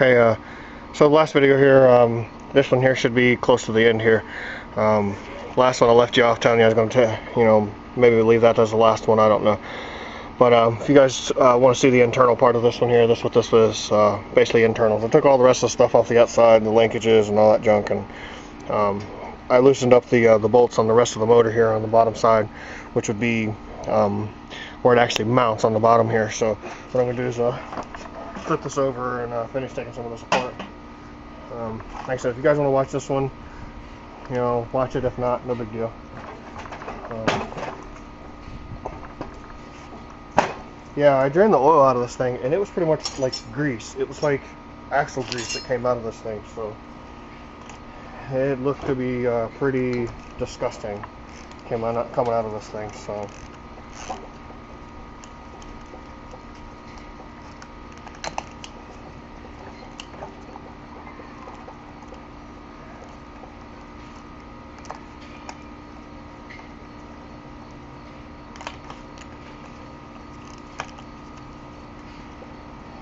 Okay, so the last video here, this one here should be close to the end here. Last one I left you off telling you I was going to, maybe leave that as the last one, I don't know. But if you guys want to see the internal part of this one here, this is what this is, basically internals. I took all the rest of the stuff off the outside, the linkages and all that junk, and I loosened up the bolts on the rest of the motor here on the bottom side, which would be where it actually mounts on the bottom here. So what I'm going to do is flip this over and finish taking some of this apart. Like I said, if you guys want to watch this one, watch it. If not, no big deal. Yeah, I drained the oil out of this thing, and it was pretty much like grease. It was like axle grease that came out of this thing, so it looked to be pretty disgusting coming out of this thing. So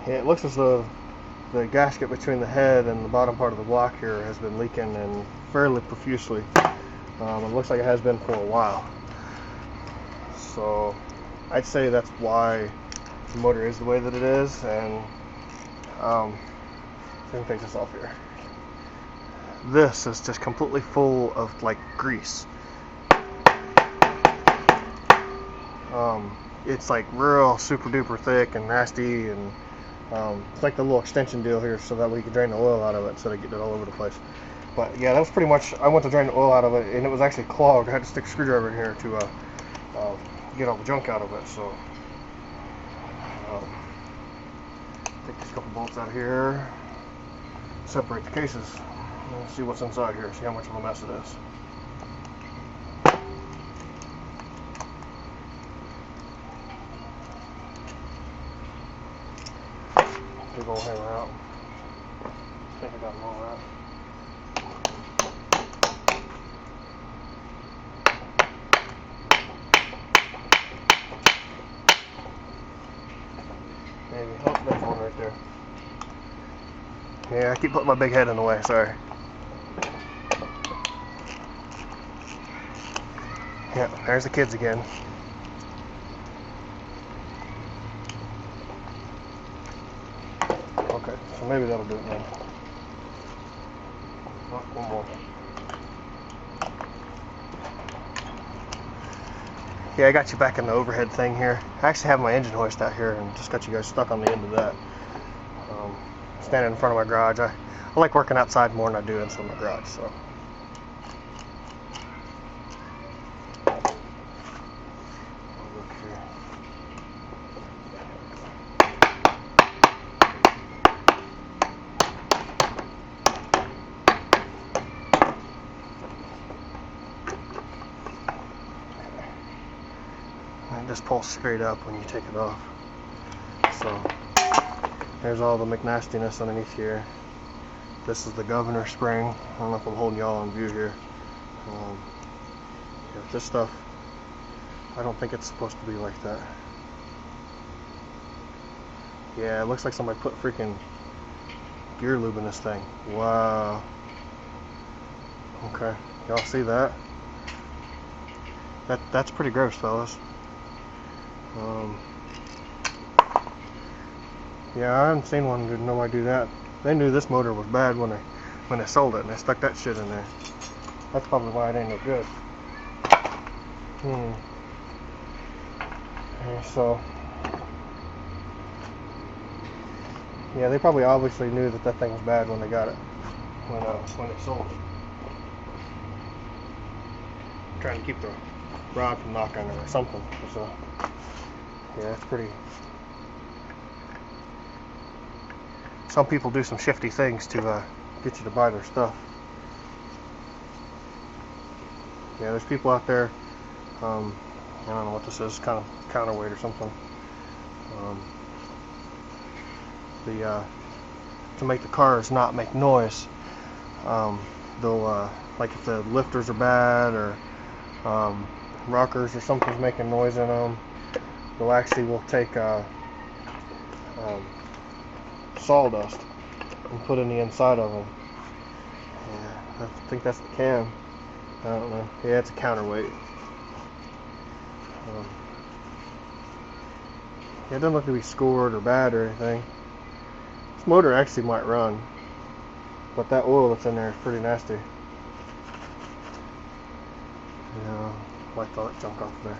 it looks as though the gasket between the head and the bottom part of the block here has been leaking and fairly profusely. It looks like it has been for a while. So I'd say that's why the motor is the way that it is. And let me take this off here. This is just completely full of like grease. It's like real super duper thick and nasty, and it's like the little extension deal here so that we can drain the oil out of it instead of getting it all over the place. But yeah, that was pretty much, I went to drain the oil out of it and it was actually clogged. I had to stick a screwdriver in here to get all the junk out of it. So take these couple bolts out of here, separate the cases, and see what's inside here, see how much of a mess it is. Big old hammer out. I think I got them all out. Maybe. Oh, there's one right there. Yeah, I keep putting my big head in the way, sorry. Yeah, there's the kids again. Okay, so maybe that'll do it now. Oh, one more. Yeah, I got you back in the overhead thing here. I actually have my engine hoist out here and just got you guys stuck on the end of that. Standing in front of my garage. I like working outside more than I do inside my garage, so. Look here. And just pull straight up when you take it off. So there's all the McNastiness underneath here. This is the governor spring. I don't know if I'm holding y'all on view here. Yeah, this stuff, I don't think it's supposed to be like that. Yeah, it looks like somebody put freaking gear lube in this thing. Wow. Okay, y'all see that? That's pretty gross, fellas. Yeah, I haven't seen one did nobody do that. They knew this motor was bad when they sold it, and they stuck that shit in there. That's probably why it ain't no good. Okay, so yeah, they probably obviously knew that thing was bad when they got it, when they sold it. I'm trying to keep the rod from knocking or something. So yeah, it's pretty. Some people do some shifty things to get you to buy their stuff. Yeah, there's people out there, I don't know what this is, kind of counterweight or something. To make the cars not make noise, they'll, like if the lifters are bad or rockers or something's making noise in them, they'll actually will take sawdust and put in the inside of them. Yeah, I think that's the cam. I don't know. Yeah, it's a counterweight. Yeah, it doesn't look to be scored or bad or anything. This motor actually might run, but that oil that's in there is pretty nasty. Yeah, wipe all that junk off there.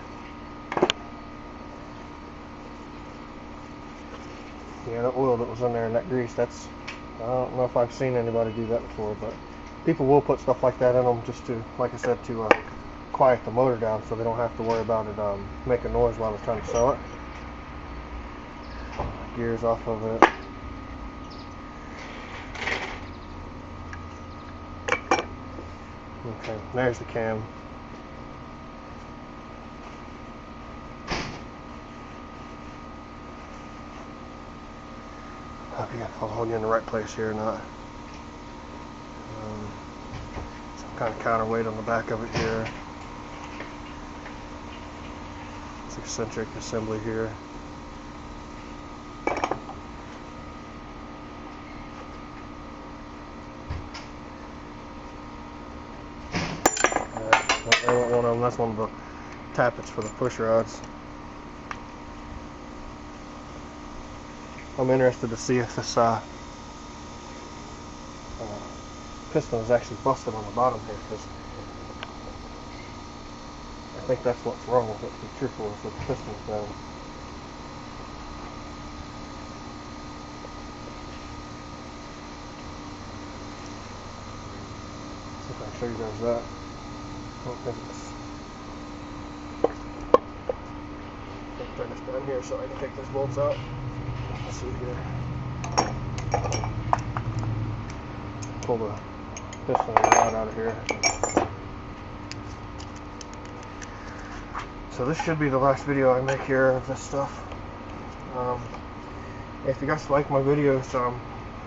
Yeah, the oil that was in there and that grease, I don't know if I've seen anybody do that before, but people will put stuff like that in them just to, like I said, to quiet the motor down so they don't have to worry about it making noise while they're trying to sell it. Gears off of it. Okay, there's the cam. Hope you got I'll hold you in the right place here or not. Some kind of counterweight on the back of it here. It's eccentric assembly here. I want one of them. That's one of the tappets for the push rods. I'm interested to see if this piston is actually busted on the bottom here, because I think that's what's wrong with it, to be truthful, is that the piston's down. See if I can show you guys that. I don't think it's... I'll turn this down here so I can take those bolts out. Let's see here. Pull the piston rod out of here. So this should be the last video I make here of this stuff. If you guys like my videos,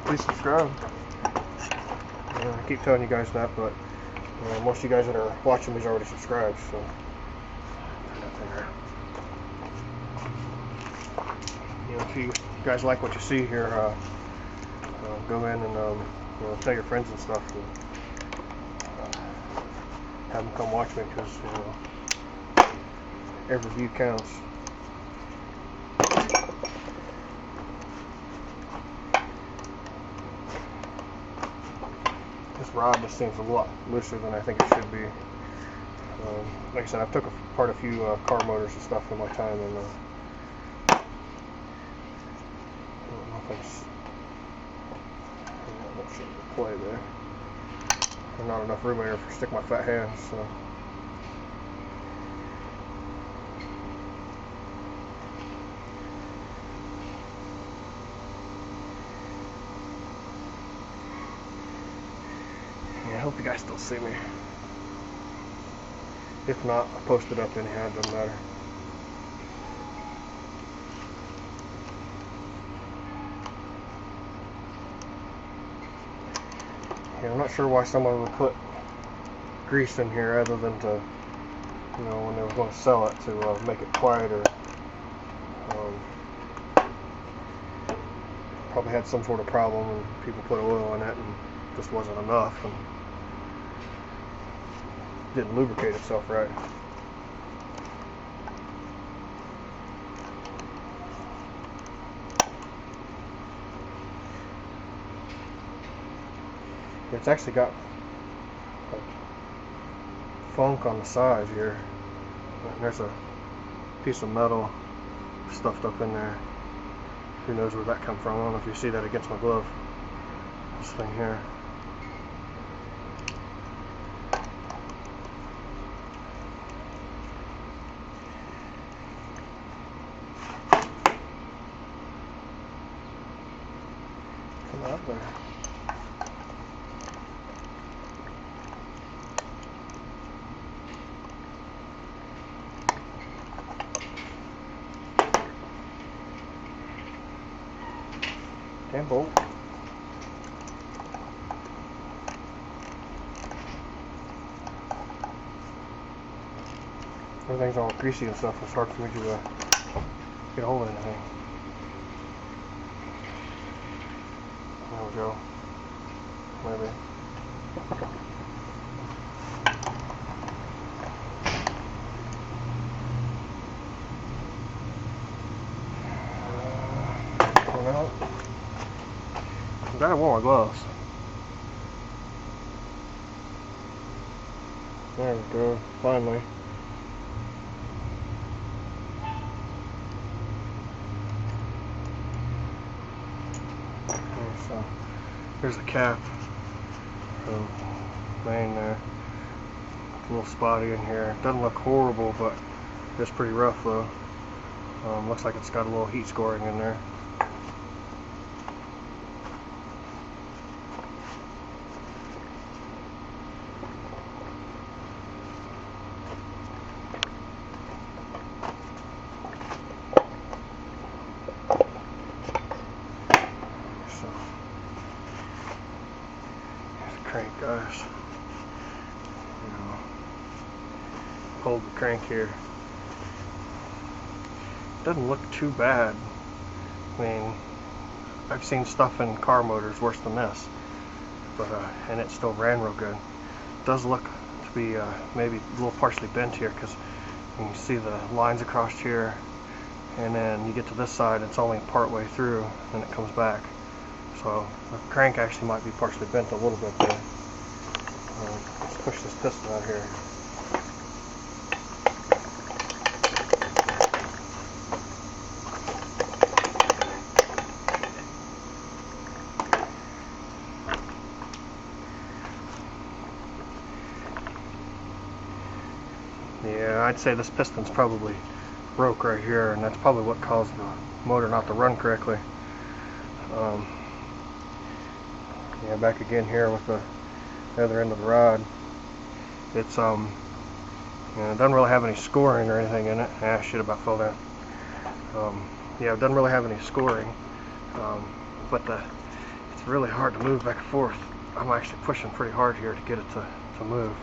please subscribe. I keep telling you guys that, but most of you guys that are watching these already subscribed. So if you guys like what you see here, go in and tell your friends and stuff, and have them come watch me, because every view counts. This rod just seems a lot looser than I think it should be. Like I said, I've took apart a few car motors and stuff in my time, and I don't know if it's... I won't show you the play there. There's not enough room here to stick my fat hands, so... I hope you guys still see me. If not, I'll post it up anyhow, it doesn't matter. Yeah, I'm not sure why someone would put grease in here other than to, when they were going to sell it, to make it quieter. Probably had some sort of problem and people put oil in it and just wasn't enough and didn't lubricate itself right. It's actually got like funk on the sides here. And there's a piece of metal stuffed up in there. Who knows where that come from? I don't know if you see that against my glove. This thing here. Come out there. Damn bolt. Everything's all greasy and stuff. It's hard for me to get a hold of anything. There we go. Maybe. One out. I'm glad I wore my gloves. There we go. Finally. So here's the cap. Main there. It's a little spotty in here. Doesn't look horrible, but it's pretty rough though. Looks like it's got a little heat scoring in there. Crank, guys. Hold the crank here. Doesn't look too bad. I mean, I've seen stuff in car motors worse than this, but and it still ran real good. It does look to be maybe a little partially bent here, because you can see the lines across here, and then you get to this side, it's only part way through, and it comes back. So the crank actually might be partially bent a little bit there. Let's push this piston out here. Yeah, I'd say this piston's probably broke right here, and that's probably what caused the motor not to run correctly. Yeah, back again here with the other end of the rod. It's you know, it doesn't really have any scoring or anything in it. Ah, shit, about fell down. Yeah, it doesn't really have any scoring, but it's really hard to move back and forth. I'm actually pushing pretty hard here to get it to move.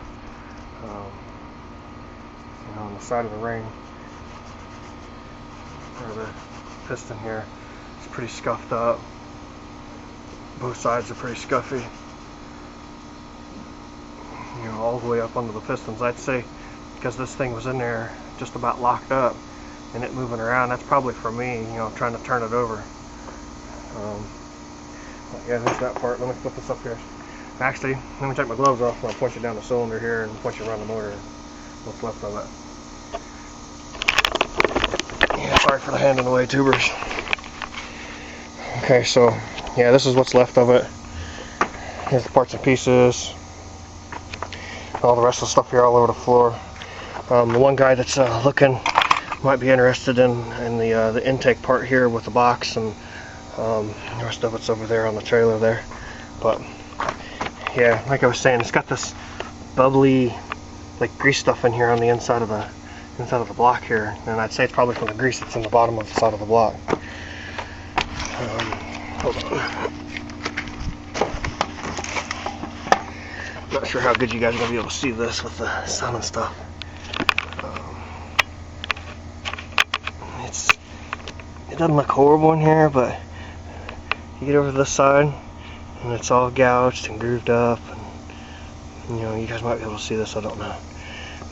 You know, on the side of the ring, or the piston here, it's pretty scuffed up. Both sides are pretty scuffy. You know, all the way up under the pistons. I'd say because this thing was in there just about locked up and it moving around, that's probably for me, you know, trying to turn it over. Yeah, there's that part. Let me flip this up here. Actually, let me take my gloves off and I'll point you down the cylinder here and point you around the motor. What's left of it. Yeah, sorry for the hand in the way, tubers. Okay, so yeah, this is what's left of it. Here's the parts and pieces. All the rest of the stuff here all over the floor. The one guy that's looking might be interested in the intake part here with the box, and the rest of it's over there on the trailer there. But yeah, like I was saying, it's got this bubbly, like grease stuff in here on the inside of the block here, and I'd say it's probably from the grease that's in the bottom of the side of the block. Hold on. Not sure how good you guys are going to be able to see this with the sun and stuff. It doesn't look horrible in here, but you get over to this side and it's all gouged and grooved up, and you know, you guys might be able to see this, I don't know.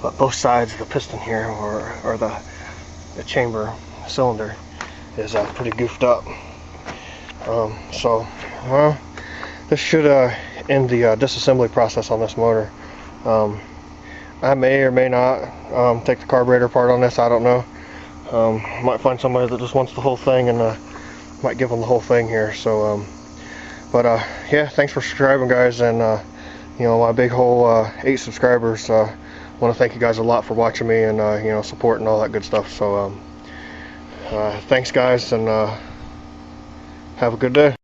But both sides of the piston here, or the chamber cylinder, is pretty goofed up. So this should end the disassembly process on this motor. I may or may not take the carburetor apart on this, I don't know. Might find somebody that just wants the whole thing, and might give them the whole thing here. So yeah, thanks for subscribing, guys, and you know, my big whole 8 subscribers. Want to thank you guys a lot for watching me and you know, support and all that good stuff. So thanks, guys, and have a good day.